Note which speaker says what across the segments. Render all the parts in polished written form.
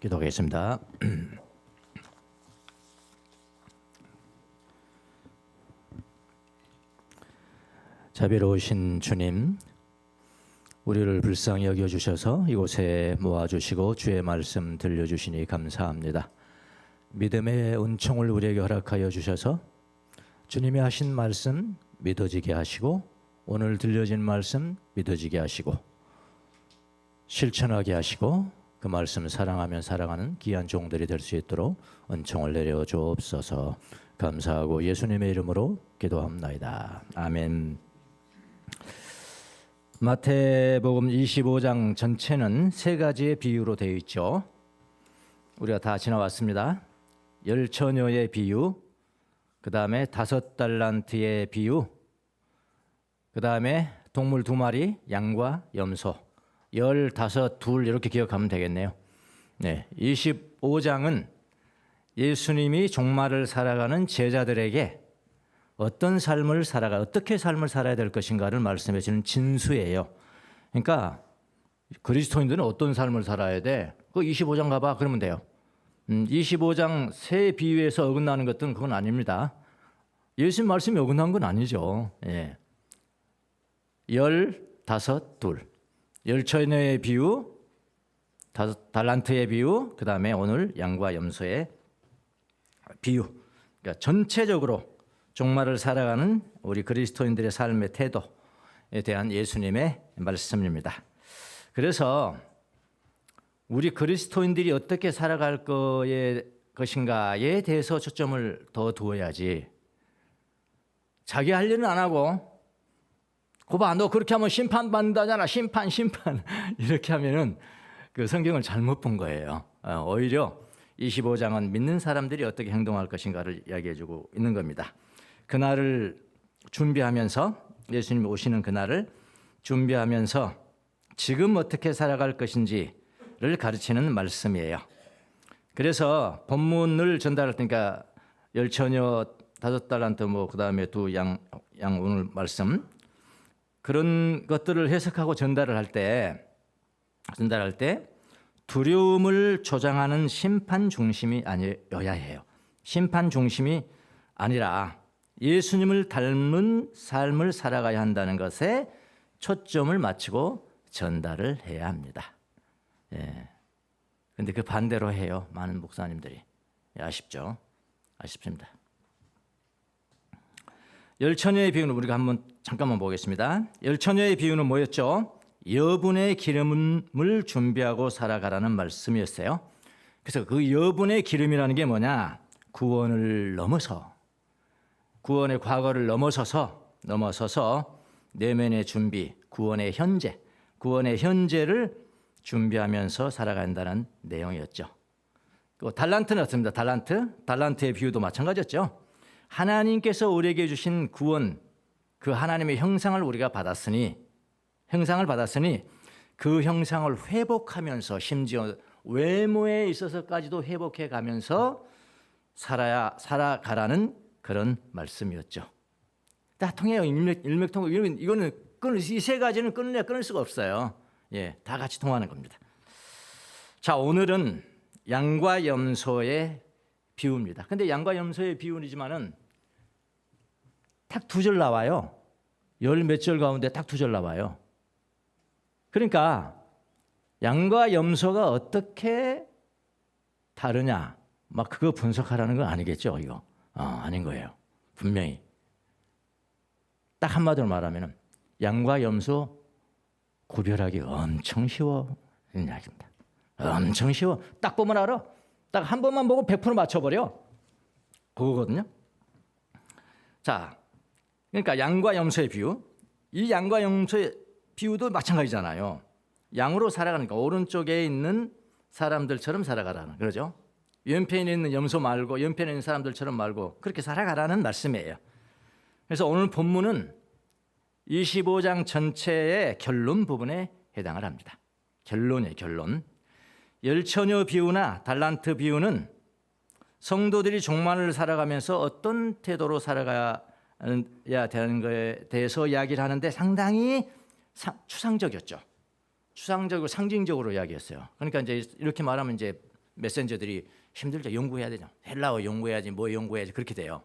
Speaker 1: 기도하겠습니다. 자비로우신 주님, 우리를 불쌍히 여겨주셔서 이곳에 모아주시고 주의 말씀 들려주시니 감사합니다. 믿음의 은총을 우리에게 허락하여 주셔서 주님이 하신 말씀 믿어지게 하시고 오늘 들려진 말씀 믿어지게 하시고 실천하게 하시고 그 말씀 사랑하면 살아가는 귀한 종들이 될 수 있도록 은총을 내려 주옵소서. 감사하고 예수님의 이름으로 기도합나이다. 아멘. 마태복음 25장 전체는 세 가지의 비유로 되어 있죠. 우리가 다 지나왔습니다. 10처녀의 비유, 그 다음에 5달란트의 비유, 그 다음에 동물 2마리, 양과 염소, 15, 둘 이렇게 기억하면 되겠네요. 25장은 예수님이 종말을 살아가는 제자들에게 어떻게 삶을 살아야 될 것인가를 말씀해 주는 진수예요. 그러니까 그리스도인들은 어떤 삶을 살아야 돼? 그 25장 가봐 그러면 돼요. 25장 세 비유에서 어긋나는 것들은 그건 아닙니다. 예수님 말씀이 어긋난 건 아니죠. 15, 둘, 10처녀의 비유, 5달란트의 비유, 그 다음에 오늘 양과 염소의 비유. 그러니까 전체적으로 종말을 살아가는 우리 그리스도인들의 삶의 태도에 대한 예수님의 말씀입니다. 그래서 우리 그리스도인들이 어떻게 살아갈 것인가에 대해서 초점을 더 두어야지, 자기 할 일은 안 하고 고봐 너 그렇게 하면 심판받는다잖아, 심판 이렇게 하면은 그 성경을 잘못 본 거예요. 오히려 25장은 믿는 사람들이 어떻게 행동할 것인가를 이야기해주고 있는 겁니다. 그날을 준비하면서, 예수님이 오시는 그날을 준비하면서 지금 어떻게 살아갈 것인지를 가르치는 말씀이에요. 그래서 본문을 전달할 테니까 10처녀, 5달란트, 그 다음에 2양 오늘 말씀, 그런 것들을 해석하고 전달을 할 때 두려움을 조장하는 심판 중심이 아니어야 해요. 심판 중심이 아니라 예수님을 닮은 삶을 살아가야 한다는 것에 초점을 맞추고 전달을 해야 합니다. 그런데 그 반대로 해요, 많은 목사님들이. 아쉽죠? 아쉽습니다. 10처녀의 비유는 우리가 한번 잠깐만 보겠습니다. 10처녀의 비유는 뭐였죠? 여분의 기름을 준비하고 살아가라는 말씀이었어요. 그래서 그 여분의 기름이라는 게 뭐냐? 구원을 넘어서, 구원의 과거를 넘어서서 내면의 준비, 구원의 현재를 준비하면서 살아간다는 내용이었죠. 달란트는 어떻습니까? 달란트의 비유도 마찬가지였죠. 하나님께서 우리에게 주신 구원, 그 하나님의 형상을 우리가 받았으니 그 형상을 회복하면서, 심지어 외모에 있어서까지도 회복해 가면서 살아가라는 그런 말씀이었죠. 다 통해요. 일맥통합. 이거는 이 세 가지는 끊을 수가 없어요. 다 같이 통하는 겁니다. 자, 오늘은 양과 염소의 비유입니다. 근데 양과 염소의 비유이지만은 딱 2절 나와요. 열 몇 절 가운데 딱 2절 나와요. 그러니까 양과 염소가 어떻게 다르냐, 막 그거 분석하라는 건 아니겠죠, 이거. 아닌 거예요. 분명히. 딱 한마디로 말하면 양과 염소 구별하기 엄청 쉬워 이런 이야기입니다. 엄청 쉬워. 딱 보면 알아. 딱 한 번만 보고 100% 맞춰버려. 그거거든요. 자, 그러니까 양과 염소의 비유. 이 양과 염소의 비유도 마찬가지잖아요. 양으로 살아가니까 오른쪽에 있는 사람들처럼 살아가라는, 그러죠? 왼편에 있는 염소 말고, 왼편에 있는 사람들처럼 말고 그렇게 살아가라는 말씀이에요. 그래서 오늘 본문은 25장 전체의 결론 부분에 해당을 합니다. 결론이에요, 결론. 10처녀 비유나 달란트 비유는 성도들이 종말을 살아가면서 어떤 태도로 살아가야 되는 것에 대해서 이야기를 하는데 상당히 추상적이었죠. 추상적이고 상징적으로 이야기했어요. 그러니까 이제 이렇게 말하면 이제 메신저들이 힘들죠. 연구해야 되죠. 헬라어 연구해야지, 뭐 연구해야지 그렇게 돼요.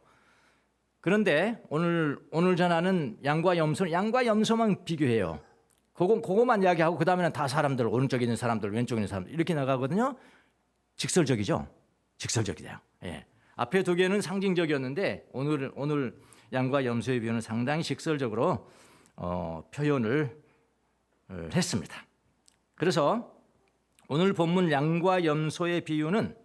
Speaker 1: 그런데 오늘 전하는 양과 염소만 비교해요. 그거만 이야기하고 그 다음에는 다 사람들, 오른쪽에 있는 사람들, 왼쪽에 있는 사람들 이렇게 나가거든요. 직설적이죠. 직설적이돼요. 예. 앞에 두 개는 상징적이었는데 오늘 양과 염소의 비유는 상당히 직설적으로 표현을 했습니다. 그래서 오늘 본문 양과 염소의 비유는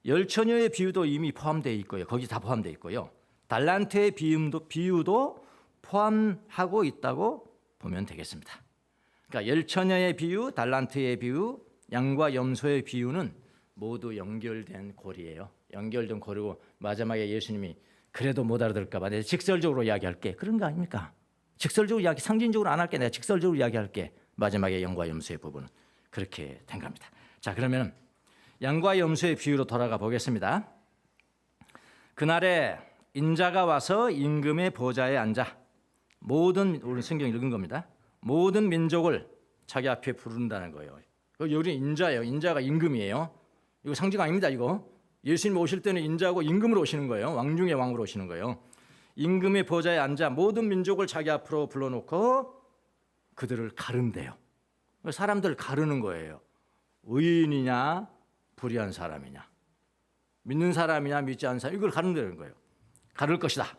Speaker 1: 열처녀의 비유도 이미 포함되어 있고요. 거기 다 포함되어 있고요. 달란트의 비유도 포함하고 있다고 보면 되겠습니다. 그러니까 열처녀의 비유, 달란트의 비유, 양과 염소의 비유는 모두 연결된 고리예요. 연결된 고리고 마지막에 예수님이 그래도 못 알아들을까 봐 내가 직설적으로 이야기할게. 그런 거 아닙니까? 직설적으로 상징적으로 안 할게. 내가 직설적으로 이야기할게. 마지막에 양과 염소의 부분은 그렇게 된 겁니다. 자, 그러면 양과 염소의 비유로 돌아가 보겠습니다. 그날에 인자가 와서 임금의 보좌에 앉아 우리 성경 읽은 겁니다. 모든 민족을 자기 앞에 부른다는 거예요. 여기 인자예요. 인자가 임금이에요. 이거 상징 아닙니다. 이거 예수님 오실 때는 인자하고 임금으로 오시는 거예요. 왕 중의 왕으로 오시는 거예요. 임금의 보좌에 앉아 모든 민족을 자기 앞으로 불러놓고 그들을 가른대요. 사람들을 가르는 거예요. 의인이냐 불의한 사람이냐, 믿는 사람이냐 믿지 않는 사람, 이걸 가른다는 거예요. 가를 것이다.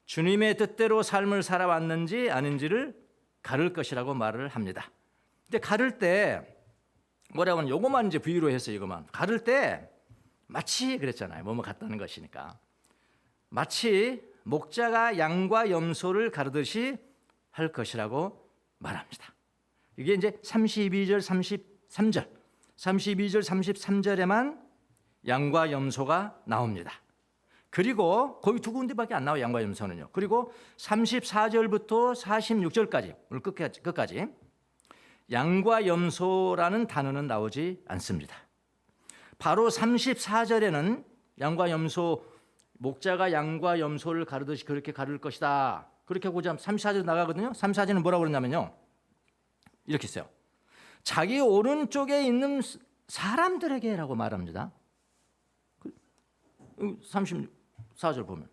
Speaker 1: 주님의 뜻대로 삶을 살아왔는지 아닌지를 가를 것이라고 말을 합니다. 근데 가를 때 뭐라고 하면 요거만 이제 비유로 했어요. 이거만 가를 때 마치 그랬잖아요. 뭐뭐 같다는 것이니까 마치 목자가 양과 염소를 가르듯이 할 것이라고 말합니다. 이게 이제 32절 33절 32절 33절에만 양과 염소가 나옵니다. 그리고 거기 두 군데밖에 안 나와요. 양과 염소는요. 그리고 34절부터 46절까지 오늘 끝까지 양과 염소라는 단어는 나오지 않습니다. 바로 34절에는 양과 염소, 목자가 양과 염소를 가르듯이 그렇게 가를 것이다. 그렇게 보자 34절 나가거든요. 34절은 뭐라고 그러냐면요. 이렇게 써요. 자기 오른쪽에 있는 사람들에게라고 말합니다. 34절 보면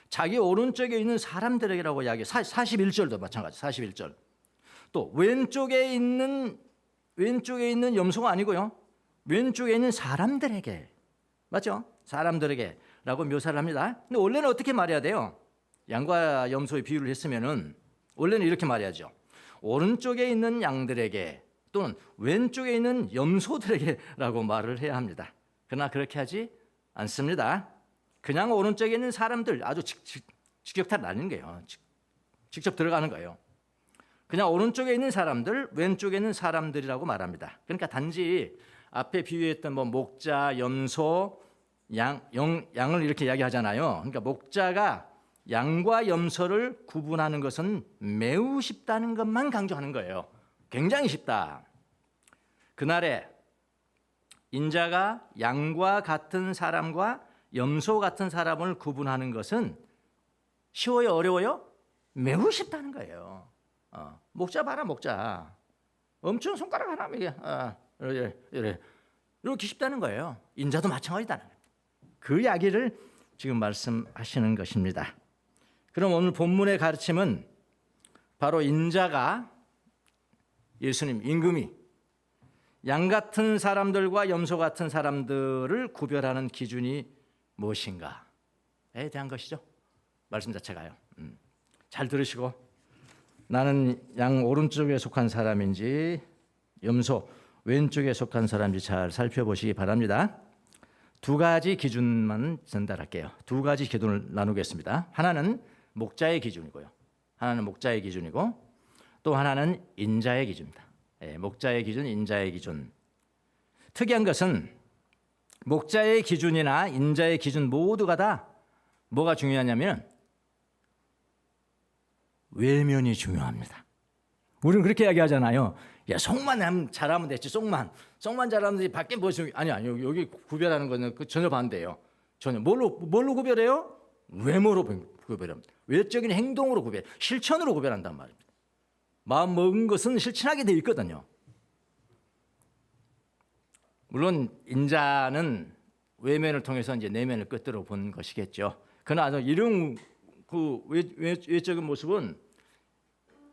Speaker 1: 자기 오른쪽에 있는 사람들에게라고 이야기해요. 41절도 마찬가지. 41절. 또 왼쪽에 있는 염소가 아니고요. 왼쪽에 있는 사람들에게. 맞죠? 사람들에게라고 묘사를 합니다. 근데 원래는 어떻게 말해야 돼요? 양과 염소의 비유를 했으면은 원래는 이렇게 말해야죠. 오른쪽에 있는 양들에게 또는 왼쪽에 있는 염소들에게라고 말을 해야 합니다. 그러나 그렇게 하지 않습니다. 그냥 오른쪽에 있는 사람들, 아주 직격탄 날리는 거예요. 직접 들어가는 거예요. 그냥 오른쪽에 있는 사람들, 왼쪽에 있는 사람들이라고 말합니다. 그러니까 단지 앞에 비유했던 뭐 목자, 염소, 양을 이렇게 이야기하잖아요. 그러니까 목자가 양과 염소를 구분하는 것은 매우 쉽다는 것만 강조하는 거예요. 굉장히 쉽다. 그날에 인자가 양과 같은 사람과 염소 같은 사람을 구분하는 것은 쉬워요, 어려워요? 매우 쉽다는 거예요. 목자 봐라, 목자. 엄청 손가락 하나면 이렇게 쉽다는 거예요. 인자도 마찬가지다는 거예요. 그 이야기를 지금 말씀하시는 것입니다. 그럼 오늘 본문의 가르침은 바로 인자가, 예수님, 임금이 양 같은 사람들과 염소 같은 사람들을 구별하는 기준이 무엇인가에 대한 것이죠. 말씀 자체가요. 잘 들으시고 나는 양 오른쪽에 속한 사람인지 염소 왼쪽에 속한 사람인지 잘 살펴보시기 바랍니다. 두 가지 기준만 전달할게요. 두 가지 기준을 나누겠습니다. 하나는 목자의 기준이고요. 하나는 목자의 기준이고 또 하나는 인자의 기준입니다. 목자의 기준, 인자의 기준. 특이한 것은 목자의 기준이나 인자의 기준 모두가 다 뭐가 중요하냐면 외면이 중요합니다. 우리는 그렇게 이야기하잖아요. 야, 속만 잘하면 됐지. 속만 잘하면 되지. 밖에 뭐 아니요. 여기 구별하는 거는 전혀 반대예요. 전혀 뭘로 구별해요? 외모로 구별합니다. 외적인 행동으로 실천으로 구별한단 말입니다. 마음 먹은 것은 실천하게 되어 있거든요. 물론 인자는 외면을 통해서 이제 내면을 끝으로 본 것이겠죠. 그러나 이런 그 외적인 모습은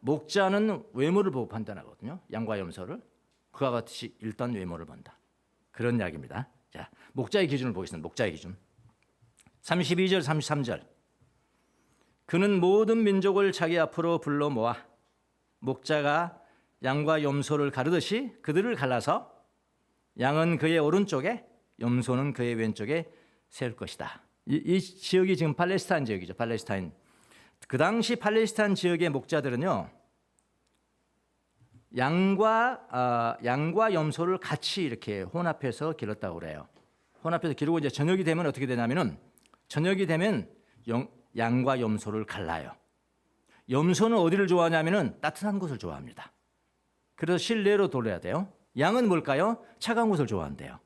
Speaker 1: 목자는 외모를 보고 판단하거든요. 양과 염소를 그와 같이 일단 외모를 본다. 그런 이야기입니다. 자, 목자의 기준을 보겠습니다. 목자의 기준. 32절, 33절. 그는 모든 민족을 자기 앞으로 불러 모아 목자가 양과 염소를 가르듯이 그들을 갈라서 양은 그의 오른쪽에 염소는 그의 왼쪽에 세울 것이다. 이 지역이 지금 팔레스타인 지역이죠. 팔레스타인. 그 당시 팔레스타인 지역의 목자들은요, 양과 염소를 같이 이렇게 혼합해서 기렀다고 그래요. 혼합해서 기르고 이제 저녁이 되면 어떻게 되냐면은 저녁이 되면 양과 염소를 갈라요. 염소는 어디를 좋아하냐면은 따뜻한 곳을 좋아합니다. 그래서 실내로 돌려야 돼요. 양은 뭘까요? 차가운 곳을 좋아한대요.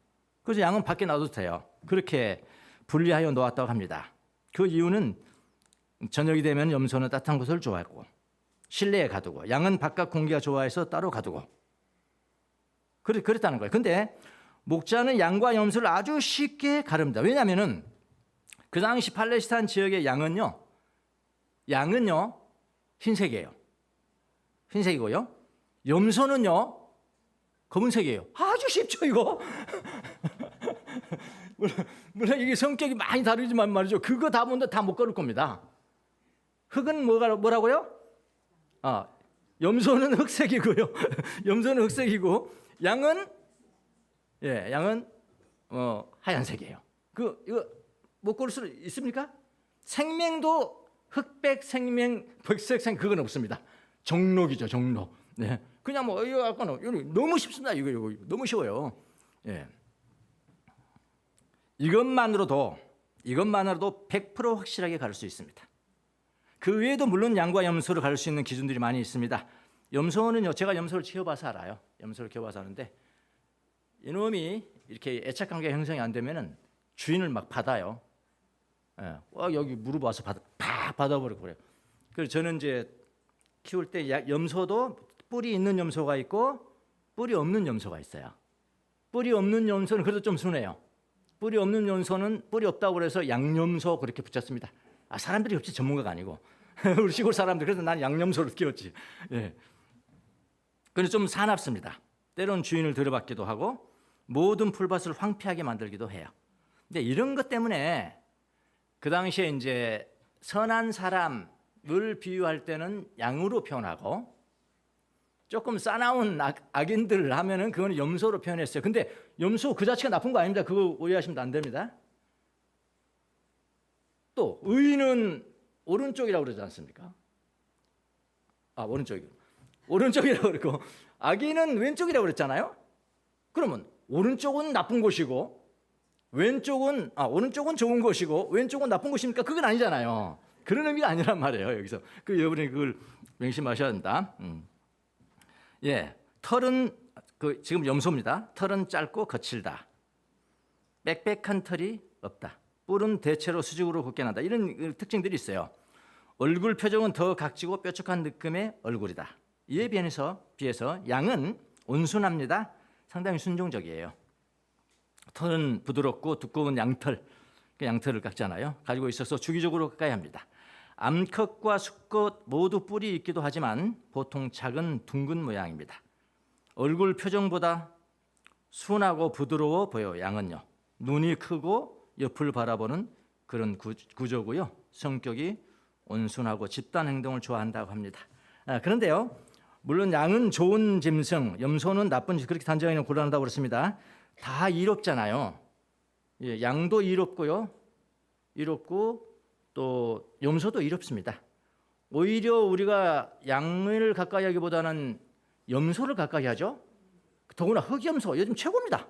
Speaker 1: 그래서 양은 밖에 놔둬도 돼요. 그렇게 분리하여 놓았다고 합니다. 그 이유는 저녁이 되면 염소는 따뜻한 곳을 좋아하고 실내에 가두고 양은 바깥 공기가 좋아해서 따로 가두고 그랬다는 거예요. 근데 목자는 양과 염소를 아주 쉽게 가릅니다. 왜냐하면은 그 당시 팔레스타인 지역의 양은요 흰색이에요. 흰색이고요. 염소는요 검은색이에요. 아주 쉽죠 이거. 물론 이게 성격이 많이 다르지만 말이죠. 그거 다 본다 다 못 걸을 겁니다. 흑은 뭐라고요? 염소는 흑색이고요. 염소는 흑색이고 양은 하얀색이에요. 이거 못 고를 수 있습니까? 생명도 흑백 생명, 백색 생 그건 없습니다. 정록이죠, 정록. 네. 그냥 이거 아까는 너무 쉽습니다. 이거 너무 쉬워요. 예. 이것만으로도 100% 확실하게 가를 수 있습니다. 그 외에도 물론 양과 염소를 가를 수 있는 기준들이 많이 있습니다. 염소는요, 제가 염소를 키워봐서 알아요. 염소를 키워봐서 아는데 이놈이 이렇게 애착관계 형성이 안 되면은 주인을 막 받아요. 예. 여기 무릎 와서 팍 받아버리고 그래요. 그래서 저는 이제 키울 때 염소도 뿔이 있는 염소가 있고 뿔이 없는 염소가 있어요. 뿔이 없는 염소는 그래도 좀 순해요. 뿔이 없는 염소는 뿔이 없다고 그래서 양염소 그렇게 붙였습니다. 사람들이 역시 전문가가 아니고 우리 시골 사람들 그래서 난 양염소를 키웠지. 예. 근데 좀 사납습니다. 때론 주인을 들여받기도 하고 모든 풀밭을 황폐하게 만들기도 해요. 근데 이런 것 때문에 그 당시에 이제 선한 사람을 비유할 때는 양으로 표현하고 조금 싸나운 악인들을 하면은 그거는 염소로 표현했어요. 근데 염소 그 자체가 나쁜 거 아닙니다. 그거 오해하시면 안 됩니다. 또 의인은 오른쪽이라고 그러지 않습니까? 오른쪽이라고 그러고 악인은 왼쪽이라고 그랬잖아요. 그러면 오른쪽은 나쁜 곳이고 오른쪽은 좋은 것이고 왼쪽은 나쁜 것입니까? 그건 아니잖아요. 그런 의미가 아니란 말이에요. 여기서 여러분이 그걸 명심하셔야 한다. 예, 털은 지금 염소입니다. 털은 짧고 거칠다. 빽빽한 털이 없다. 뿔은 대체로 수직으로 곱게 난다. 이런 특징들이 있어요. 얼굴 표정은 더 각지고 뾰족한 느낌의 얼굴이다. 이에 비해서 양은 온순합니다. 상당히 순종적이에요. 털은 부드럽고 두꺼운 양털을 깎잖아요. 가지고 있어서 주기적으로 깎아야 합니다. 암컷과 수컷 모두 뿔이 있기도 하지만 보통 작은 둥근 모양입니다. 얼굴 표정보다 순하고 부드러워 보여요. 양은요. 눈이 크고 옆을 바라보는 그런 구조고요. 성격이 온순하고 집단 행동을 좋아한다고 합니다. 그런데요. 물론 양은 좋은 짐승, 염소는 나쁜 짐승 그렇게 단정하기는 곤란하다고 그렇습니다. 다 이롭잖아요. 예, 양도 이롭고 또 염소도 이롭습니다. 오히려 우리가 양을 가까이 하기보다는 염소를 가까이 하죠. 더구나 흑염소 요즘 최고입니다.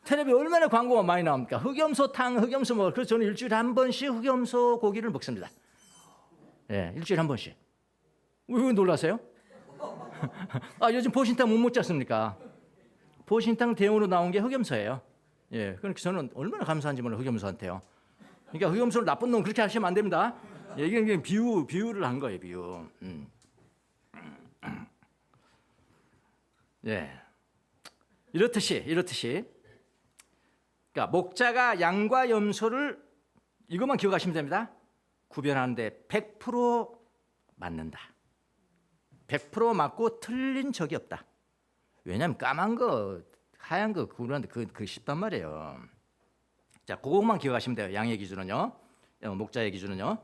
Speaker 1: 텔레비에 얼마나 광고가 많이 나옵니까? 흑염소탕, 흑염소 먹을. 그래서 저는 일주일에 한 번씩 흑염소 고기를 먹습니다. 예, 일주일에 한 번씩. 왜 놀라세요? 요즘 보신탕 못 먹지 않습니까? 보신탕 대용으로 나온 게 흑염소예요. 예, 그러니까 저는 얼마나 감사한지 몰라요, 흑염소한테요. 그러니까 흑염소를 나쁜 놈 그렇게 하시면 안 됩니다. 예, 이게 그냥 비유를 한 거예요, 비유. 예. 이렇듯이 그러니까 목자가 양과 염소를 이것만 기억하시면 됩니다. 구별하는데 100% 맞는다. 100% 맞고 틀린 적이 없다. 왜냐하면 까만 거, 하얀 거 구분하는데 그 쉽단 말이에요. 자, 그것만 기억하시면 돼요. 양의 기준은요, 목자의 기준은요.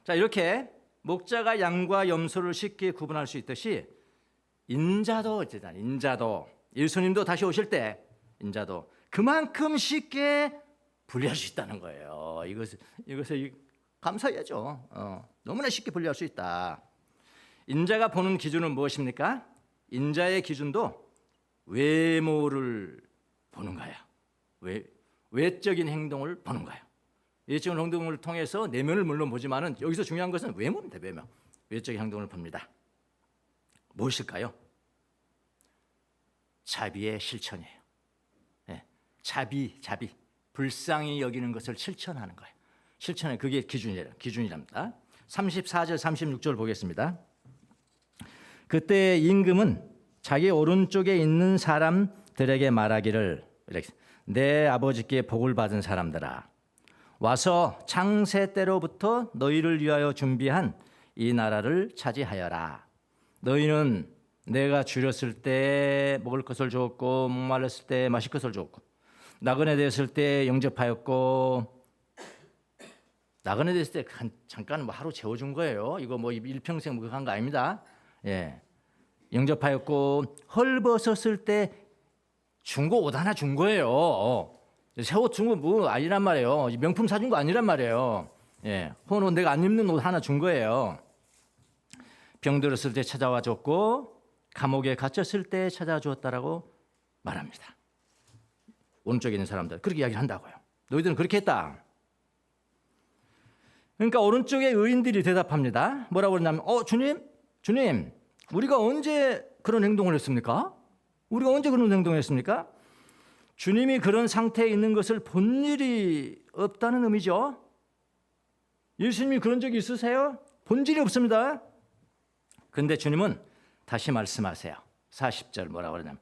Speaker 1: 자, 이렇게 목자가 양과 염소를 쉽게 구분할 수 있듯이 인자도 예수님도 다시 오실 때 인자도 그만큼 쉽게 분리할 수 있다는 거예요. 이것을 감사해야죠. 너무나 쉽게 분리할 수 있다. 인자가 보는 기준은 무엇입니까? 인자의 기준도 외모를 보는 거예요. 외적인 행동을 보는 거예요. 외적인 행동을 통해서 내면을 물론 보지만은 여기서 중요한 것은 외모입니다. 외적인 행동을 봅니다. 무엇일까요? 자비의 실천이에요. 네. 자비, 불쌍히 여기는 것을 실천하는 거예요. 실천은 그게 기준이랍니다. 34절, 36절 보겠습니다. 그때 임금은 자기 오른쪽에 있는 사람들에게 말하기를, 내 아버지께 복을 받은 사람들아, 와서 창세 때로부터 너희를 위하여 준비한 이 나라를 차지하여라. 너희는 내가 줄였을 때 먹을 것을 주었고, 목말랐을 때 마실 것을 주었고, 나그네 되었을 때 영접하였고, 나그네 됐을 때 잠깐 하루 재워준 거예요. 이거 일평생 한 거 아닙니다. 예, 영접하였고, 헐벗었을 때 준 거 옷 하나 준 거예요. 새 옷 준 거 아니란 말이에요. 명품 사준 거 아니란 말이에요. 예, 혹은 내가 안 입는 옷 하나 준 거예요. 병들었을 때 찾아와 줬고, 감옥에 갇혔을 때 찾아와 주었다라고 말합니다. 오른쪽에 있는 사람들 그렇게 이야기를 한다고요. 너희들은 그렇게 했다. 그러니까 오른쪽에 의인들이 대답합니다. 뭐라고 그러냐면, 주님, 우리가 언제 그런 행동을 했습니까? 우리가 언제 그런 행동을 했습니까? 주님이 그런 상태에 있는 것을 본 일이 없다는 의미죠. 예수님이 그런 적이 있으세요? 본 일이 없습니다. 그런데 주님은 다시 말씀하세요. 40절 뭐라고 그러냐면,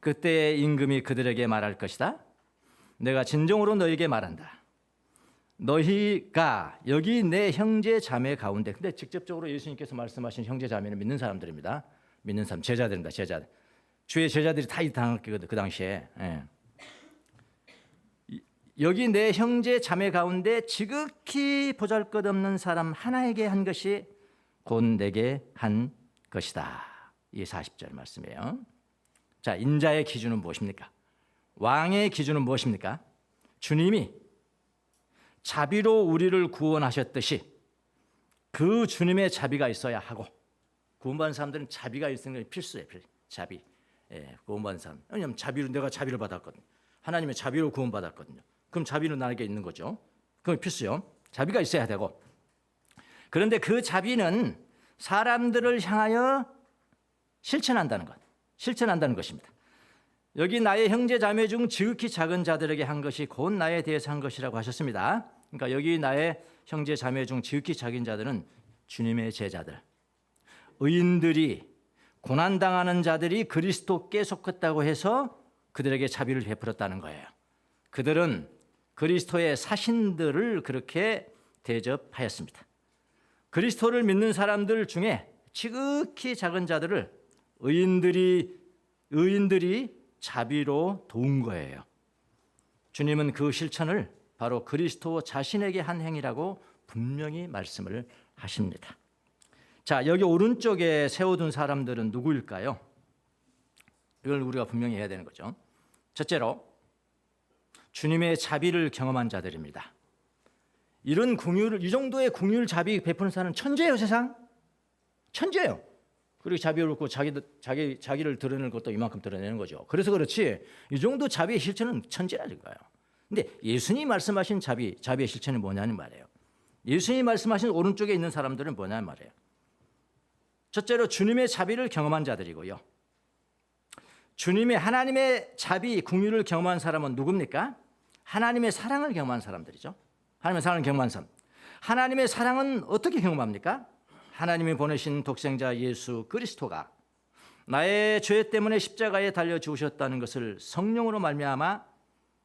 Speaker 1: 그때 임금이 그들에게 말할 것이다. 내가 진정으로 너희에게 말한다. 너희가 여기 내 형제 자매 가운데, 근데 직접적으로 예수님께서 말씀하신 형제 자매는 믿는 사람들입니다. 믿는 사람, 제자들입니다. 제자들. 주의 제자들이 다 당했거든 그 당시에. 예. 여기 내 형제 자매 가운데 지극히 보잘것없는 사람 하나에게 한 것이 곧 내게 한 것이다. 이게 40절 말씀이에요. 자, 인자의 기준은 무엇입니까? 왕의 기준은 무엇입니까? 주님이 자비로 우리를 구원하셨듯이 그 주님의 자비가 있어야 하고, 구원받은 사람들은 자비가 있는 게 필수예요. 자비. 예, 구원받은 사람. 왜냐하면 내가 자비를 받았거든요. 하나님의 자비로 구원받았거든요. 그럼 자비는 나에게 있는 거죠. 그건 필수요. 자비가 있어야 되고. 그런데 그 자비는 사람들을 향하여 실천한다는 것입니다. 여기 나의 형제 자매 중 지극히 작은 자들에게 한 것이 곧 나에 대해서 한 것이라고 하셨습니다. 그러니까 여기 나의 형제 자매 중 지극히 작은 자들은 주님의 제자들, 의인들이, 고난당하는 자들이 그리스도께 속했다고 해서 그들에게 자비를 베풀었다는 거예요. 그들은 그리스도의 사신들을 그렇게 대접하였습니다. 그리스도를 믿는 사람들 중에 지극히 작은 자들을 의인들이 자비로 도운 거예요. 주님은 그 실천을 바로 그리스도 자신에게 한 행위라고 분명히 말씀을 하십니다. 자, 여기 오른쪽에 세워둔 사람들은 누구일까요? 이걸 우리가 분명히 해야 되는 거죠. 첫째로 주님의 자비를 경험한 자들입니다. 이런 궁유를, 이 정도의 궁유를 자비 베푸는 사람은 천재예요. 세상 천재예요. 그리고 자비롭고 자기를 드러내는 것도 이만큼 드러내는 거죠. 그래서 그렇지 이 정도 자비의 실천은 천재라는 거예요. 근데 예수님이 말씀하신 자비의 실천이 뭐냐는 말이에요. 예수님이 말씀하신 오른쪽에 있는 사람들은 뭐냐는 말이에요. 첫째로 주님의 자비를 경험한 자들이고요. 하나님의 자비, 긍휼을 경험한 사람은 누굽니까? 하나님의 사랑을 경험한 사람들이죠. 하나님의 사랑을 경험한 사람. 하나님의 사랑은 어떻게 경험합니까? 하나님이 보내신 독생자 예수 그리스도가 나의 죄 때문에 십자가에 달려 죽으셨다는 것을 성령으로 말미암아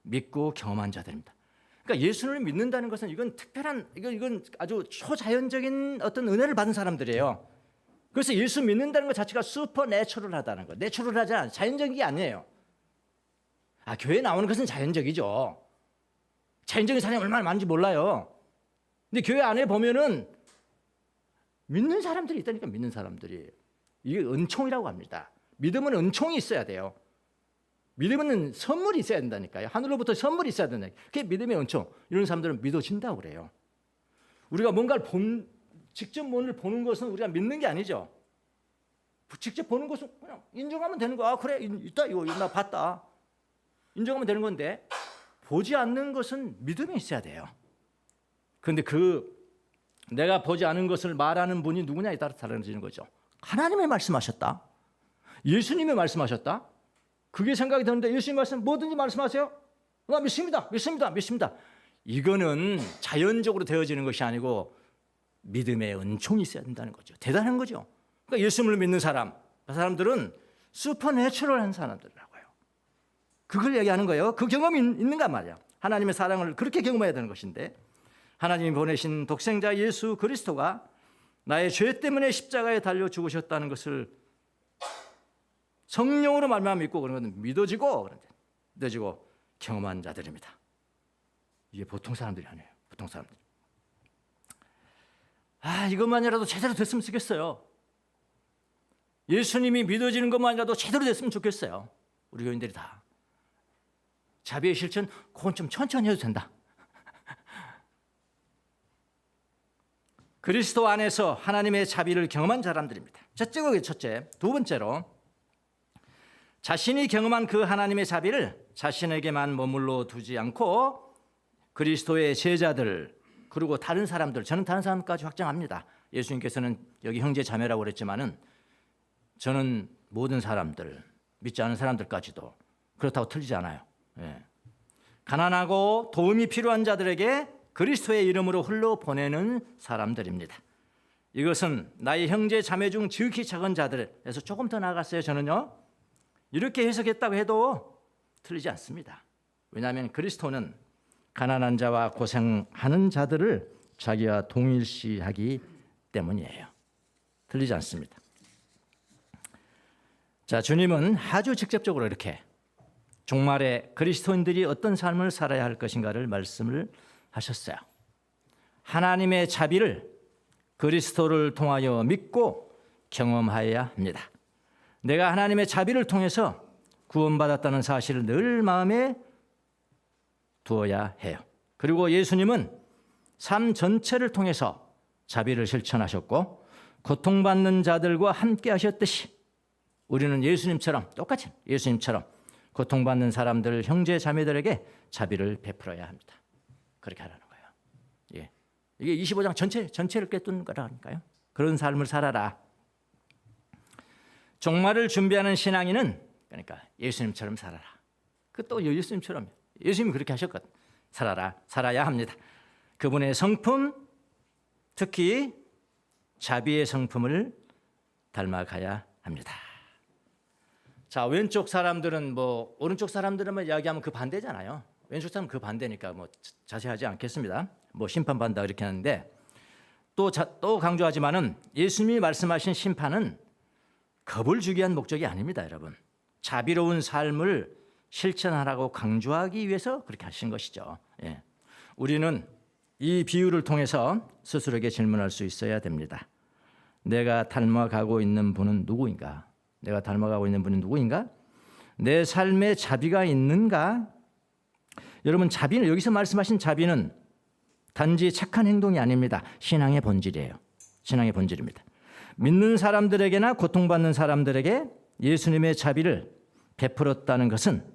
Speaker 1: 믿고 경험한 자들입니다. 그러니까 예수를 믿는다는 것은 이건 특별한 이건 아주 초자연적인 어떤 은혜를 받은 사람들이에요. 그래서 예수 믿는다는 것 자체가 슈퍼내추럴하다는 거. 내추럴하지 않아. 자연적인 게 아니에요. 교회에 나오는 것은 자연적이죠. 자연적인 사람이 얼마나 많은지 몰라요. 근데 교회 안에 보면은 믿는 사람들이 있다니까. 믿는 사람들이. 이게 은총이라고 합니다. 믿음은 은총이 있어야 돼요. 믿음은 선물이 있어야 된다니까요. 하늘로부터 선물이 있어야 된다니까요. 그게 믿음의 은총. 이런 사람들은 믿어진다고 그래요. 우리가 뭔가를 직접 뭔를 보는 것은 우리가 믿는 게 아니죠. 직접 보는 것은 그냥 인정하면 되는 거야. 그래, 있다, 이거 나 봤다. 인정하면 되는 건데 보지 않는 것은 믿음이 있어야 돼요. 그런데 내가 보지 않은 것을 말하는 분이 누구냐에 따라 달라지는 거죠. 하나님이 말씀하셨다. 예수님이 말씀하셨다. 그게 생각이 드는데 예수님 말씀 뭐든지 말씀하세요. 나 믿습니다. 이거는 자연적으로 되어지는 것이 아니고 믿음의 은총이 있어야 된다는 거죠. 대단한 거죠. 그러니까 예수님을 믿는 사람들은 슈퍼내추럴한 사람들이라고요. 그걸 얘기하는 거예요. 그 경험이 있는가 말이야. 하나님의 사랑을 그렇게 경험해야 되는 것인데 하나님이 보내신 독생자 예수 그리스도가 나의 죄 때문에 십자가에 달려 죽으셨다는 것을 성령으로 말미암아 믿고 그런 것은 믿어지고 경험한 자들입니다. 이게 보통 사람들이 아니에요. 보통 사람들. 이것만이라도 제대로 됐으면 좋겠어요. 예수님이 믿어지는 것만이라도 제대로 됐으면 좋겠어요. 우리 교인들이 다. 자비의 실천, 그건 좀 천천히 해도 된다. 그리스도 안에서 하나님의 자비를 경험한 사람들입니다. 첫째. 두 번째로 자신이 경험한 그 하나님의 자비를 자신에게만 머물러 두지 않고 그리스도의 제자들 그리고 다른 사람들, 저는 다른 사람까지 확장합니다. 예수님께서는 여기 형제 자매라고 그랬지만은 저는 모든 사람들, 믿지 않은 사람들까지도 그렇다고 틀리지 않아요. 가난하고 도움이 필요한 자들에게 그리스도의 이름으로 흘러 보내는 사람들입니다. 이것은 나의 형제 자매 중 지극히 작은 자들에서 조금 더 나아갔어요. 저는요. 이렇게 해석했다고 해도 틀리지 않습니다. 왜냐하면 그리스도는 가난한 자와 고생하는 자들을 자기와 동일시하기 때문이에요. 틀리지 않습니다. 자, 주님은 아주 직접적으로 이렇게 종말에 그리스도인들이 어떤 삶을 살아야 할 것인가를 말씀을 하셨어요. 하나님의 자비를 그리스도를 통하여 믿고 경험하여야 합니다. 내가 하나님의 자비를 통해서 구원받았다는 사실을 늘 마음에 두어야 해요. 그리고 예수님은 삶 전체를 통해서 자비를 실천하셨고 고통받는 자들과 함께 하셨듯이 우리는 똑같이 예수님처럼 고통받는 사람들, 형제 자매들에게 자비를 베풀어야 합니다. 그렇게 하라는 거예요. 이게 25장 전체를 꿰뚫는 거라니까요. 그런 삶을 살아라. 종말을 준비하는 신앙인은 그러니까 예수님처럼 살아라. 또 예수님처럼 예수님이 그렇게 하셨거든. 살아야 합니다. 그분의 성품, 특히 자비의 성품을 닮아가야 합니다. 자, 왼쪽 사람들은 오른쪽 사람들은 이야기하면 그 반대잖아요. 왼쪽 사람은 그 반대니까 자세하지 않겠습니다. 심판받는다 이렇게 하는데 또 강조하지만은 예수님이 말씀하신 심판은 겁을 주기 위한 목적이 아닙니다, 여러분. 자비로운 삶을 실천하라고 강조하기 위해서 그렇게 하신 것이죠. 우리는 이 비유를 통해서 스스로에게 질문할 수 있어야 됩니다. 내가 닮아가고 있는 분은 누구인가? 내 삶에 자비가 있는가? 여러분, 자비는 여기서 말씀하신 자비는 단지 착한 행동이 아닙니다. 신앙의 본질이에요. 신앙의 본질입니다. 믿는 사람들에게나 고통받는 사람들에게 예수님의 자비를 베풀었다는 것은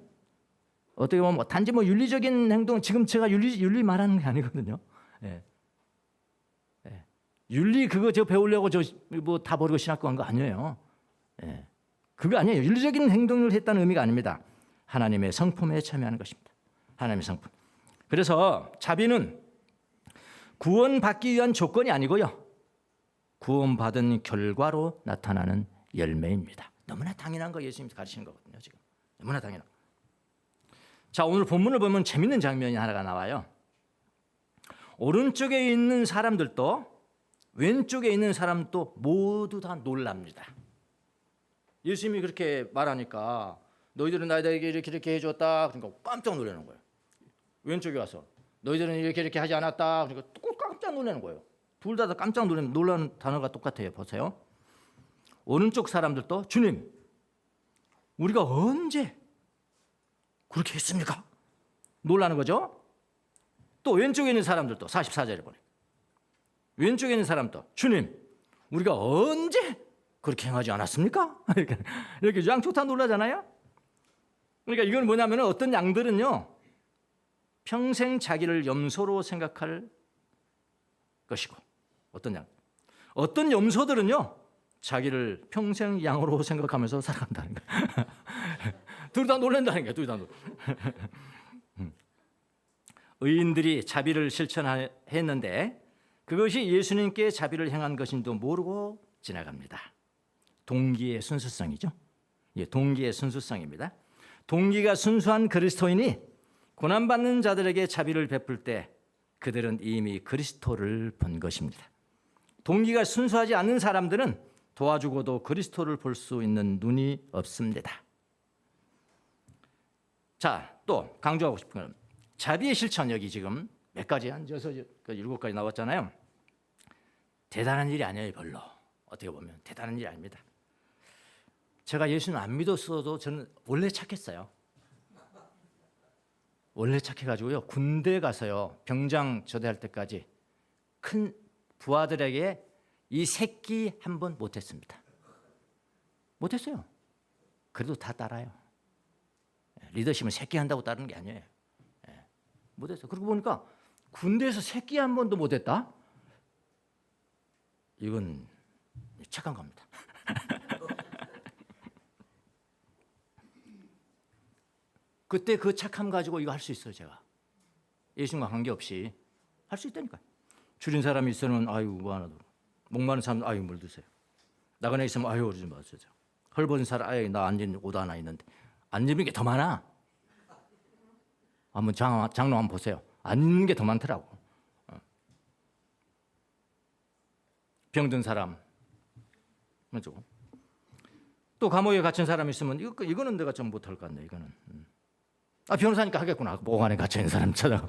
Speaker 1: 어떻게 보면 단지 윤리적인 행동, 지금 제가 윤리 말하는 게 아니거든요. 윤리 그거 저 배우려고 다 버리고 신학교 간 거 아니에요. 그거 아니에요. 윤리적인 행동을 했다는 의미가 아닙니다. 하나님의 성품에 참여하는 것입니다. 하나님의 성품. 그래서 자비는 구원받기 위한 조건이 아니고요. 구원받은 결과로 나타나는 열매입니다. 너무나 당연한 거 예수님이 가르치는 거거든요. 지금 너무나 당연한. 자, 오늘 본문을 보면 재밌는 장면이 하나가 나와요. 오른쪽에 있는 사람들도 왼쪽에 있는 사람도 모두 다 놀랍니다. 예수님이 그렇게 말하니까 너희들은 나에게 이렇게 해줬다. 그러니까 깜짝 놀라는 거예요. 왼쪽에 와서 너희들은 이렇게 하지 않았다. 그러니까 또 깜짝 놀라는 거예요. 둘 다 깜짝 놀라는 단어가 똑같아요. 보세요. 오른쪽 사람들도 주님, 우리가 언제 그렇게 했습니까? 놀라는 거죠. 또 왼쪽에 있는 사람들도 44절에 보내. 왼쪽에 있는 사람도 주님, 우리가 언제 그렇게 행하지 않았습니까? 이렇게 양쪽 다 놀라잖아요. 그러니까 이건 뭐냐면 어떤 양들은요 평생 자기를 염소로 생각할 것이고 어떤 염소들은요 자기를 평생 양으로 생각하면서 살아간다는 거예요. 둘 다 놀란다는 거예요. 둘 다. 의인들이 자비를 실천했는데 그것이 예수님께 자비를 행한 것인도 모르고 지나갑니다. 동기의 순수성이죠. 예, 동기의 순수성입니다. 동기가 순수한 그리스도인이 고난받는 자들에게 자비를 베풀 때 그들은 이미 그리스도를 본 것입니다. 동기가 순수하지 않는 사람들은 도와주고도 그리스도를 볼 수 있는 눈이 없습니다. 자, 또 강조하고 싶은 건 자비의 실천. 여기 지금 몇 가지 한 7가지 나왔잖아요. 대단한 일이 아니에요. 별로. 어떻게 보면 대단한 일이 아닙니다. 제가 예수님 안 믿었어도 저는 원래 착했어요. 원래 착해가지고요. 군대 가서요. 병장 저대할 때까지 큰 부하들에게 이 새끼 한 번 못했습니다. 못했어요. 그래도 다 따라요. 리더십은 새끼 한다고 따르는 게 아니에요. 못했어요. 그러고 보니까 군대에서 새끼 한 번도 못했다? 이건 착한 겁니다. 그때 그 착함 가지고 이거 할 수 있어요. 제가 예수님과 관계없이 할 수 있다니까요. 줄인 사람이 있으면 아유 뭐 하나 더. 목마른 사람 아유 물 드세요. 나그네 있으면 아유 그러지 마세요. 헐벗은 사람 아유 나 안 입는 옷 하나 있는데 안 입는 게 더 많아. 한번 장로 한번 보세요. 안 입는 게 더 많더라고. 병든 사람 맞죠? 또 감옥에 갇힌 사람 있으면 이거는 내가 좀 못할 것 같네. 이거는 변호사니까 하겠구나. 목 안에 갇혀 있는 사람 찾아가.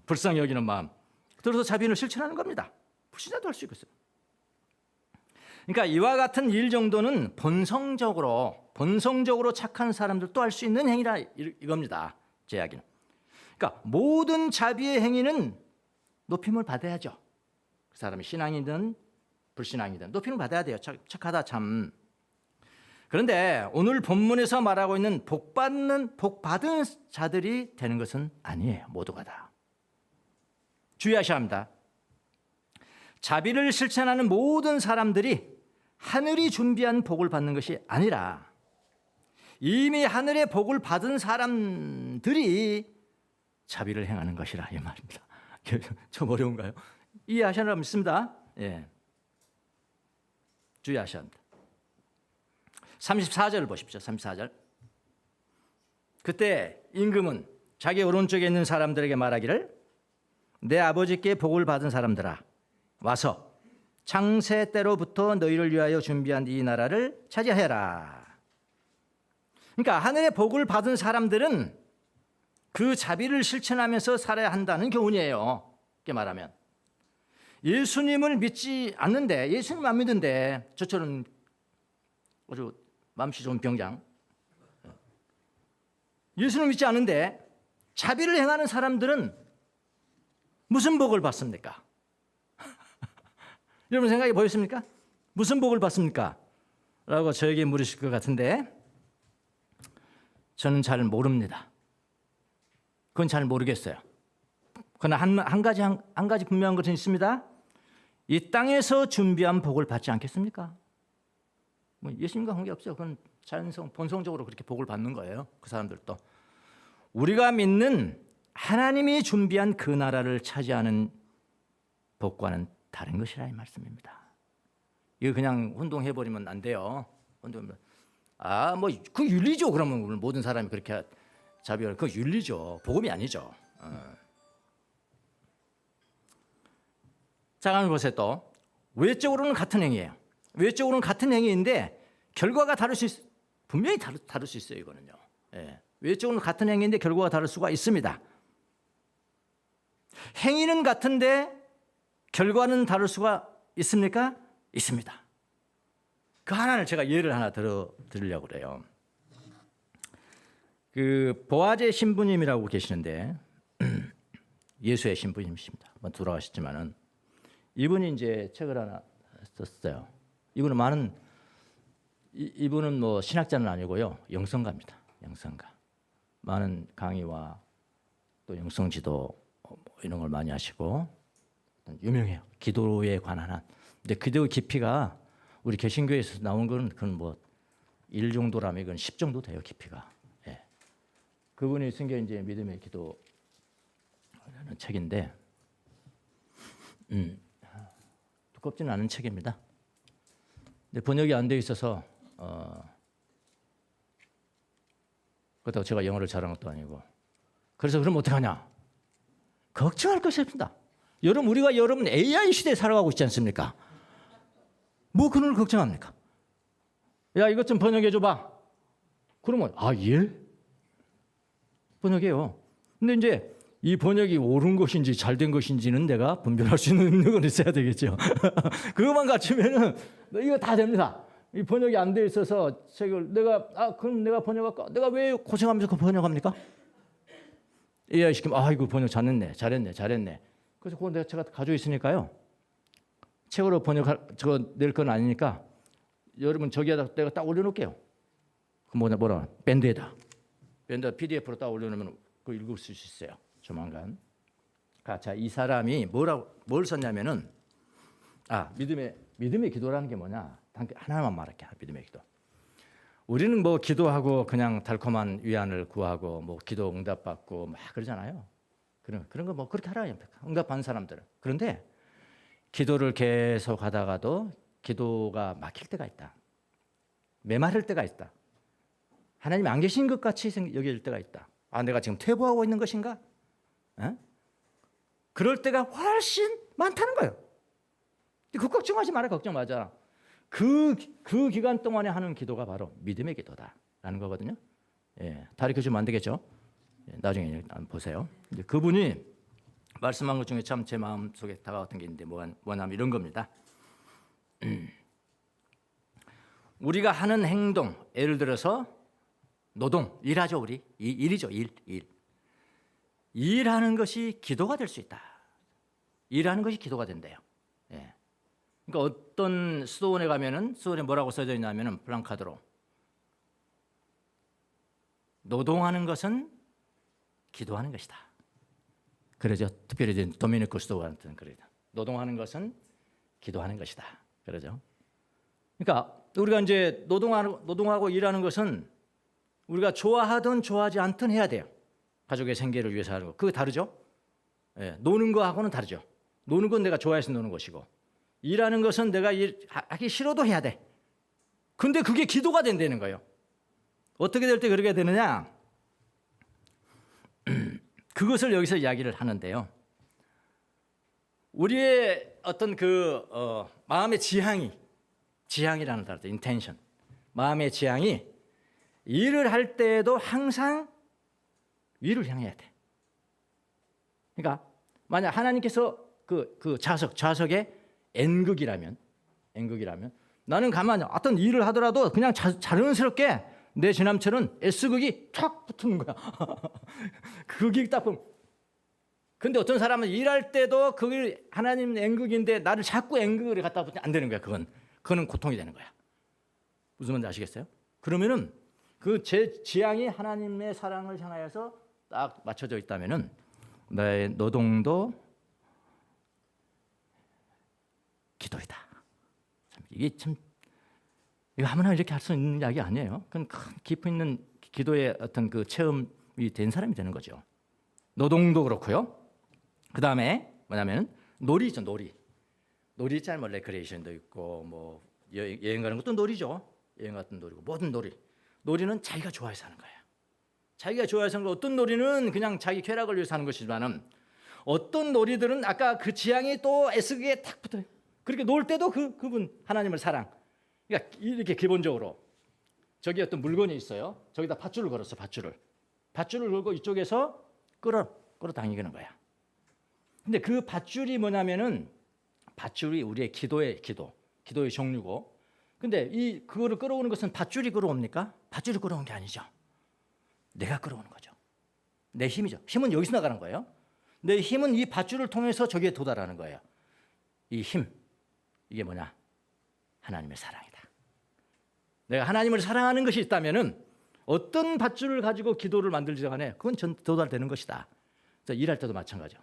Speaker 1: 불쌍히 여기는 마음. 들어서 자비를 실천하는 겁니다. 불신자도 할 수 있겠어요. 그러니까 이와 같은 일 정도는 본성적으로 착한 사람들도 할 수 있는 행위라 이겁니다. 제 이야기는. 그러니까 모든 자비의 행위는 높임을 받아야죠. 그 사람이 신앙이든 불신앙이든 높임을 받아야 돼요. 착하다 참. 그런데 오늘 본문에서 말하고 있는 복받은 자들이 되는 것은 아니에요. 모두가 다. 주의하셔야 합니다. 자비를 실천하는 모든 사람들이 하늘이 준비한 복을 받는 것이 아니라 이미 하늘의 복을 받은 사람들이 자비를 행하는 것이라 이 말입니다. 좀 어려운가요? 이해하시나 믿습니다. 예. 주의하셔야 합니다. 34절을 보십시오. 34절. 그때 임금은 자기 오른쪽에 있는 사람들에게 말하기를 내 아버지께 복을 받은 사람들아 와서 창세 때로부터 너희를 위하여 준비한 이 나라를 차지하여라. 그러니까 하늘의 복을 받은 사람들은 그 자비를 실천하면서 살아야 한다는 교훈이에요. 이렇게 말하면 예수님을 믿지 않는데 예수님 안 믿는데 저처럼 아주 맘씨 좋은 병장 예수를 믿지 않는데 자비를 행하는 사람들은 무슨 복을 받습니까? 여러분 생각해 보였습니까? 무슨 복을 받습니까? 라고 저에게 물으실 것 같은데 저는 잘 모릅니다. 그건 잘 모르겠어요. 그러나 한 가지 분명한 것은 있습니다. 이 땅에서 준비한 복을 받지 않겠습니까? 뭐 예수님과 관계없어요. 그건 본성적으로 그렇게 복을 받는 거예요. 그 사람들도. 우리가 믿는 하나님이 준비한 그 나라를 차지하는 복과는 다른 것이라 이 말씀입니다. 이거 그냥 혼동해 버리면 안 돼요. 혼동. 뭐 그 윤리죠. 그러면 오늘 모든 사람이 그렇게 자비를 그 윤리죠. 복음이 아니죠. 자, 한번 보세요. 또 외적으로는 같은 행위예요. 외적으로는 같은 행위인데 결과가 다를 수 분명히 다를 수 있어요. 이거는요. 예. 외적으로는 같은 행위인데 결과가 다를 수가 있습니다. 행위는 같은데 결과는 다를 수가 있습니까? 있습니다. 그 하나를 제가 예를 하나 드리려고 그래요. 그 보아제 신부님이라고 계시는데 예수의 신부님이십니다. 돌아가셨지만은 이분이 이제 책을 하나 썼어요. 이분은 뭐 신학자는 아니고요, 영성가입니다. 영성가. 많은 강의와 또 영성지도 이런 걸 많이 하시고 유명해요. 기도에 관한 한. 근데 기도의 깊이가 우리 개신교에서 나온 건 그건 뭐 1 정도라면 이건 10 정도 돼요, 깊이가. 예. 그분이 쓴 게 이제 믿음의 기도라는 책인데 두껍지는 않은 책입니다. 근데 번역이 안 돼 있어서 그렇다고 제가 영어를 잘하는 것도 아니고 그래서 그럼 어떻게 하냐? 걱정할 것이 없습니다. 여러분 AI 시대에 살아가고 있지 않습니까? 뭐 그런 걸 걱정합니까? 야, 이것 좀 번역해 줘봐. 그러면 예? 번역해요. 근데 이제 이 번역이 옳은 것인지 잘된 것인지는 내가 분별할 수 있는 능력은 있어야 되겠죠. 그것만 갖추면은 이거 다 됩니다. 이 번역이 안 돼 있어서 책을 그럼 내가 번역할까? 내가 왜 고생하면서 그 번역합니까? AI 시키면 이거 번역 잘했네. 그래서 그건 제가 가지고 있으니까요. 책으로 저거 낼 건 아니니까 여러분 저기에다 내가 딱 올려놓을게요. 그 뭐라 밴드에다 PDF로 딱 올려놓으면 그거 읽을 수 있어요. 조만간. 자, 이 사람이 뭘 썼냐면은 믿음의 기도라는 게 뭐냐? 하나만 말할게. 믿음의 기도. 우리는 뭐 기도하고 그냥 달콤한 위안을 구하고 뭐 기도 응답받고 막 그러잖아요. 그런 거 뭐 그렇게 하라요. 응답받는 사람들은. 그런데 기도를 계속 하다가도 기도가 막힐 때가 있다. 메마를 때가 있다. 하나님이 안 계신 것 같이 여길 때가 있다. 내가 지금 퇴보하고 있는 것인가? 그럴 때가 훨씬 많다는 거예요. 그 걱정하지 마라. 걱정 마자. 그 기간 동안에 하는 기도가 바로 믿음의 기도다라는 거거든요. 예, 가르쳐주면 안 되겠죠? 나중에 한번 보세요. 이제 그분이 말씀한 것 중에 참 제 마음 속에 다가왔던 게 있는데 뭐냐면 이런 겁니다. 우리가 하는 행동, 예를 들어서 노동, 일하죠. 우리 일이죠. 일. 일하는 것이 기도가 될 수 있다. 일하는 것이 기도가 된대요. 예. 그러니까 어떤 수도원에 가면은 수도원에 뭐라고 써져 있냐면은 플랜카드로 노동하는 것은 기도하는 것이다. 그러죠. 특별히 도미니코 수도원한테는 그러죠. 노동하는 것은 기도하는 것이다. 그러죠. 그러니까 우리가 이제 노동하고 일하는 것은 우리가 좋아하든 좋아하지 않든 해야 돼요. 가족의 생계를 위해서 하는 거. 그거 다르죠? 예, 노는 거하고는 다르죠. 노는 건 내가 좋아해서 노는 것이고 일하는 것은 내가 하기 싫어도 해야 돼. 근데 그게 기도가 된다는 거예요. 어떻게 될 때 그렇게 되느냐? 그것을 여기서 이야기를 하는데요. 우리의 어떤 마음의 지향이라는 단어죠. 인텐션. 마음의 지향이 일을 할 때에도 항상 위를 향해야 돼. 그러니까 만약 하나님께서 그 좌석에 N극이라면 나는 가만히 어떤 일을 하더라도 그냥 자연스럽게 내 지남처럼 S극이 촥 붙는 거야. 극이 딱 보면. 근데 어떤 사람은 일할 때도 그게 하나님 N극인데 나를 자꾸 N극을 갖다 붙이면 안 되는 거야. 그거는 고통이 되는 거야. 무슨 말인지 아시겠어요? 그러면은 그 제 지향이 하나님의 사랑을 향하여서 딱 맞춰져 있다면은 나의 노동도 기도이다. 이게 참 이거 아무나 이렇게 할 수 있는 이야기 아니에요. 그건 큰 깊이 있는 기도의 어떤 그 체험이 된 사람이 되는 거죠. 노동도 그렇고요. 그 다음에 뭐냐면 놀이죠. 놀이 있잖아요. 뭐 레크레이션도 있고 뭐 여행 가는 것도 놀이죠. 여행 같은 놀이고 모든 놀이는 자기가 좋아해서 하는 거예요. 자기가 좋아해서 하는 거. 어떤 놀이는 그냥 자기 쾌락을 위해서 하는 것이지만은 어떤 놀이들은 아까 그 지향이 또 애쓰기에 탁 붙어요. 그렇게 놀 때도 그분 하나님을 사랑. 그러니까 이렇게 기본적으로 저기 어떤 물건이 있어요. 저기다 밧줄을 걸었어. 밧줄을 걸고 이쪽에서 끌어당기는 거야. 근데 그 밧줄이 뭐냐면은 밧줄이 우리의 기도의 종류고. 근데 그거를 끌어오는 것은 밧줄이 끌어옵니까? 밧줄이 끌어오는 게 아니죠. 내가 끌어오는 거죠. 내 힘이죠. 힘은 여기서 나가는 거예요. 내 힘은 이 밧줄을 통해서 저기에 도달하는 거예요. 이 힘, 이게 뭐냐? 하나님의 사랑이다. 내가 하나님을 사랑하는 것이 있다면은 어떤 밧줄을 가지고 기도를 만들지 간에 그건 도달되는 것이다. 일할 때도 마찬가지죠.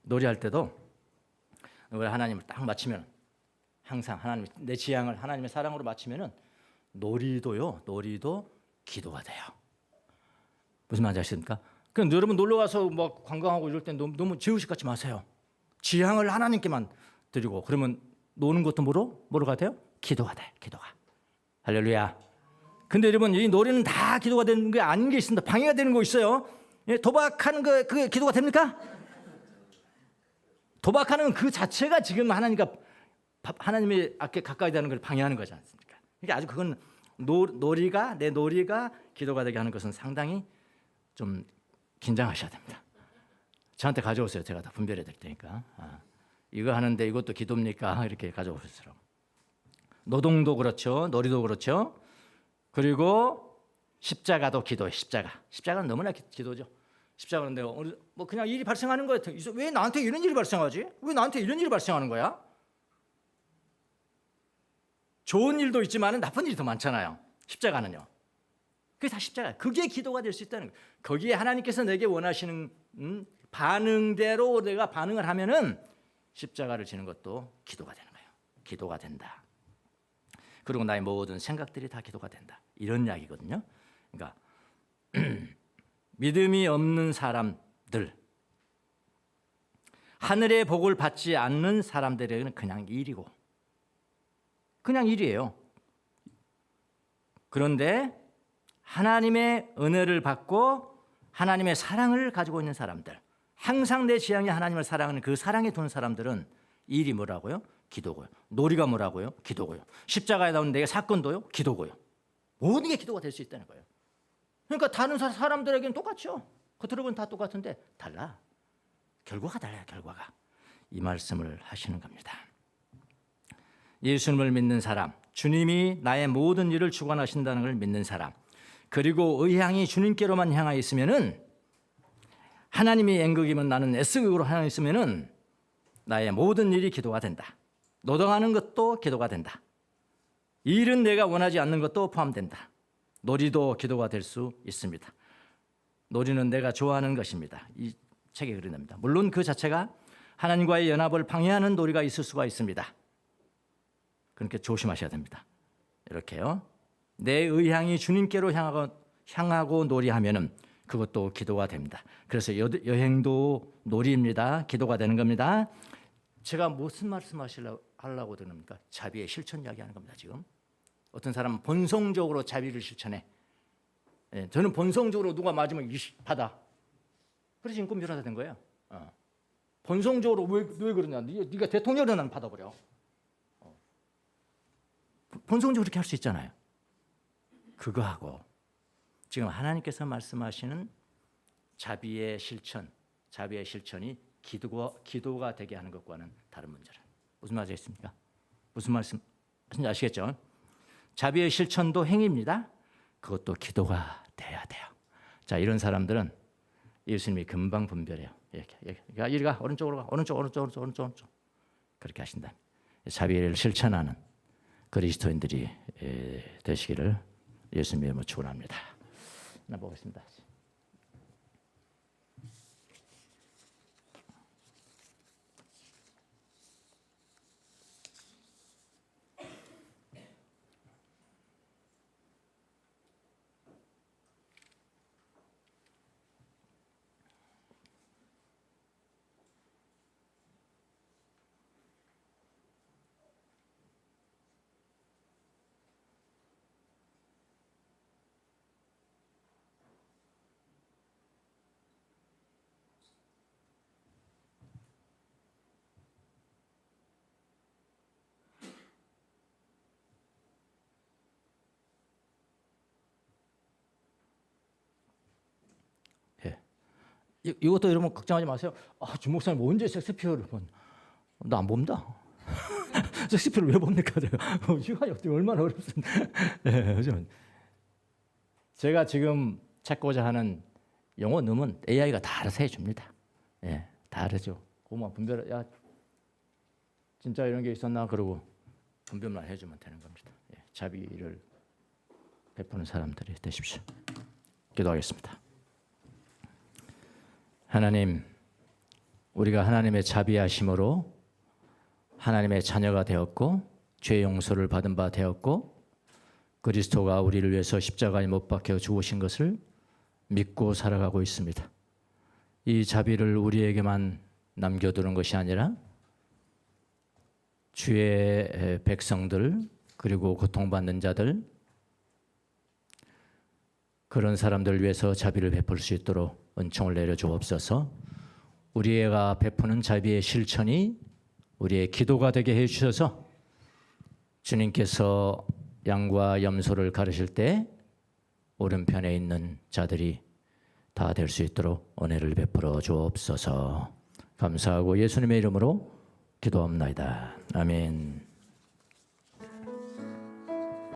Speaker 1: 놀이할 때도 우리 하나님을 딱 맞추면 항상 내 지향을 하나님의 사랑으로 맞추면은 놀이도 기도가 돼요. 무슨 말인지 아십니까? 그럼 여러분 놀러 가서 막 관광하고 이럴 때 너무 죄의식 갖지 마세요. 지향을 하나님께만 드리고 그러면 노는 것도 뭐로 가야 돼요? 기도가 돼. 기도가. 할렐루야. 근데 여러분 이 놀이는 다 기도가 되는 게 아닌 게 있습니다. 방해가 되는 거 있어요. 도박하는 거 그게 기도가 됩니까? 도박하는 그 자체가 지금 하나님의 앞에 가까이 되는 걸 방해하는 거지 않습니까? 그러니까 아주 그건 내 놀이가 기도가 되게 하는 것은 상당히 좀 긴장하셔야 됩니다. 저한테 가져오세요. 제가 다 분별해 드릴 테니까. 이거 하는데 이것도 기도입니까? 이렇게 가져오시라고. 노동도 그렇죠. 놀이도 그렇죠. 그리고 십자가도 기도예요. 십자가는 너무나 기도죠. 십자가는 내가 뭐 그냥 일이 발생하는 거예요. 왜 나한테 이런 일이 발생하지? 왜 나한테 이런 일이 발생하는 거야? 좋은 일도 있지만 나쁜 일이 더 많잖아요. 십자가는요. 그게 다 십자가. 그게 기도가 될 수 있다는 거예요. 거기에 하나님께서 내게 원하시는 반응대로 내가 반응을 하면은 십자가를 지는 것도 기도가 되는 거예요. 기도가 된다. 그리고 나의 모든 생각들이 다 기도가 된다. 이런 이야기거든요. 그러니까 믿음이 없는 사람들, 하늘의 복을 받지 않는 사람들에게는 그냥 일이에요. 그런데 하나님의 은혜를 받고 하나님의 사랑을 가지고 있는 사람들, 항상 내 지향이 하나님을 사랑하는 그 사랑에 도는 사람들은 일이 뭐라고요? 기도고요. 놀이가 뭐라고요? 기도고요. 십자가에 나온 내 사건도요? 기도고요. 모든 게 기도가 될 수 있다는 거예요. 그러니까 다른 사람들에게는 똑같죠. 겉으로 보면 다 똑같은데 달라. 결과가 달라요. 결과가. 이 말씀을 하시는 겁니다. 예수님을 믿는 사람, 주님이 나의 모든 일을 주관하신다는 걸 믿는 사람, 그리고 의향이 주님께로만 향하여 있으면은 하나님이 N극이면 나는 S극으로 향하여 있으면은 나의 모든 일이 기도가 된다. 노동하는 것도 기도가 된다. 일은 내가 원하지 않는 것도 포함된다. 놀이도 기도가 될 수 있습니다. 놀이는 내가 좋아하는 것입니다. 이 책에 그리 납니다. 물론 그 자체가 하나님과의 연합을 방해하는 놀이가 있을 수가 있습니다. 그러니까 조심하셔야 됩니다. 이렇게요. 내 의향이 주님께로 향하고 놀이하면은 그것도 기도가 됩니다. 그래서 여행도 놀이입니다. 기도가 되는 겁니다. 제가 무슨 말씀하려고 드립니까? 자비의 실천 이야기하는 겁니다. 지금 어떤 사람은 본성적으로 자비를 실천해. 저는 본성적으로 누가 맞으면 받아. 그래서 인권 변호사 된 거예요. 본성적으로 왜 그러냐? 네가 대통령을 난 받아버려. 본성적으로 그렇게 할 수 있잖아요. 그거하고 지금 하나님께서 말씀하시는 자비의 실천이 기도가 되게 하는 것과는 다른 문제라. 무슨 말이겠습니까? 무슨 말씀인지 아시겠죠? 자비의 실천도 행위입니다. 그것도 기도가 돼야 돼요. 자, 이런 사람들은 예수님이 금방 분별해요. 이렇게. 이리 가, 오른쪽으로 가, 오른쪽. 그렇게 하신다. 자비를 실천하는 그리스도인들이 되시기를 예수님의 이름으로 축원합니다. 하나 보겠습니다. 이것도 여러분 걱정하지 마세요. 주목사님 언제 섹스피어를 본? 나 안 봅니다. 섹스피어를 왜 봅니까? 제가 시간이 어떻게 얼마나 어렵습니까? 네, 제가 지금 찾고자 하는 영어 넣으면 AI가 다 알아서 해줍니다. 예, 다 알아죠. 그만 분별, 야 진짜 이런 게 있었나 그러고 분별만 해주면 되는 겁니다. 예, 자비를 베푸는 사람들이 되십시오. 기도하겠습니다. 하나님, 우리가 하나님의 자비하심으로 하나님의 자녀가 되었고 죄 용서를 받은 바 되었고 그리스도가 우리를 위해서 십자가에 못 박혀 죽으신 것을 믿고 살아가고 있습니다. 이 자비를 우리에게만 남겨두는 것이 아니라 주의 백성들 그리고 고통받는 자들 그런 사람들을 위해서 자비를 베풀 수 있도록 은총을 내려주옵소서. 우리가 베푸는 자비의 실천이 우리의 기도가 되게 해주셔서 주님께서 양과 염소를 가르실 때 오른편에 있는 자들이 다 될 수 있도록 은혜를 베풀어 주옵소서. 감사하고 예수님의 이름으로 기도합니다. 아멘.